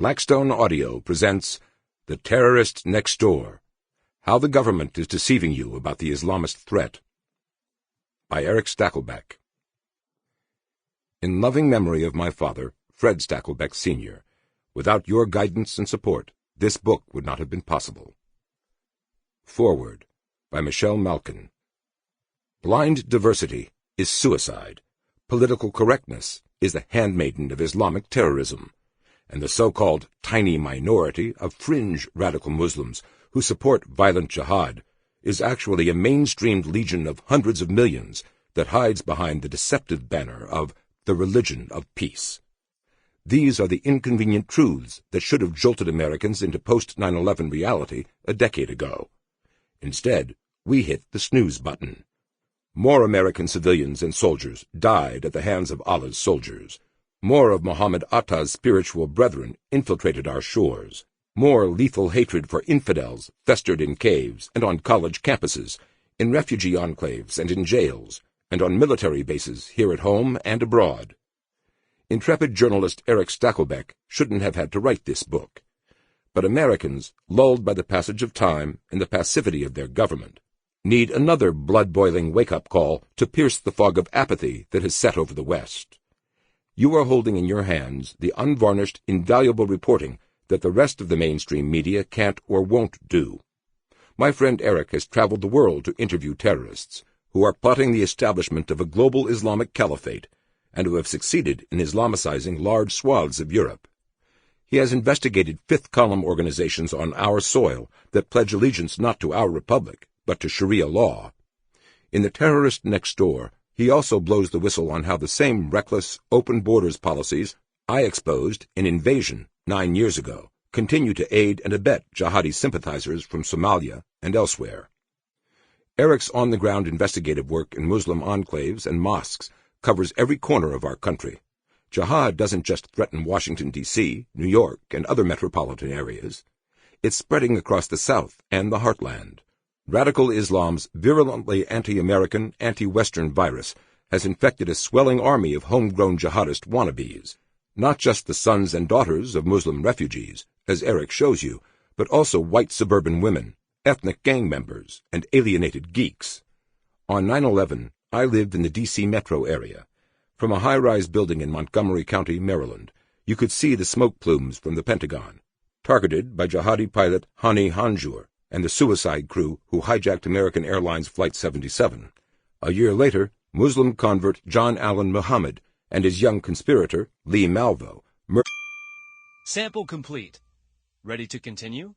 Blackstone Audio presents The Terrorist Next Door, How the Government is Deceiving You About the Islamist Threat, by Erick Stakelbeck. In loving memory of my father, Fred Stakelbeck Sr., without your guidance and support, this book would not have been possible. Foreword by Michelle Malkin. Blind diversity is suicide. Political correctness is the handmaiden of Islamic terrorism. And the so-called tiny minority of fringe radical Muslims who support violent jihad is actually a mainstreamed legion of hundreds of millions that hides behind the deceptive banner of the religion of peace. These are the inconvenient truths that should have jolted Americans into post-9/11 reality a decade ago. Instead, we hit the snooze button. More American civilians and soldiers died at the hands of Allah's soldiers. More of Muhammad Atta's spiritual brethren infiltrated our shores. More lethal hatred for infidels festered in caves and on college campuses, in refugee enclaves and in jails, and on military bases here at home and abroad. Intrepid journalist Erick Stakelbeck shouldn't have had to write this book. But Americans, lulled by the passage of time and the passivity of their government, need another blood-boiling wake-up call to pierce the fog of apathy that has set over the West. You are holding in your hands the unvarnished, invaluable reporting that the rest of the mainstream media can't or won't do. My friend Erick has traveled the world to interview terrorists who are plotting the establishment of a global Islamic caliphate and who have succeeded in Islamicizing large swaths of Europe. He has investigated fifth-column organizations on our soil that pledge allegiance not to our republic, but to Sharia law. In The Terrorist Next Door, he also blows the whistle on how the same reckless, open borders policies I exposed in Invasion 9 years ago continue to aid and abet jihadi sympathizers from Somalia and elsewhere. Erick's on-the-ground investigative work in Muslim enclaves and mosques covers every corner of our country. Jihad doesn't just threaten Washington, D.C., New York, and other metropolitan areas. It's spreading across the South and the heartland. Radical Islam's virulently anti-American, anti-Western virus has infected a swelling army of homegrown jihadist wannabes, not just the sons and daughters of Muslim refugees, as Erick shows you, but also white suburban women, ethnic gang members, and alienated geeks. On 9/11, I lived in the D.C. metro area. From a high-rise building in Montgomery County, Maryland, you could see the smoke plumes from the Pentagon, targeted by jihadi pilot Hani Hanjour and the suicide crew who hijacked American Airlines Flight 77. A year later, Muslim convert John Allen Muhammad and his young conspirator, Lee Malvo, Sample complete. Ready to continue?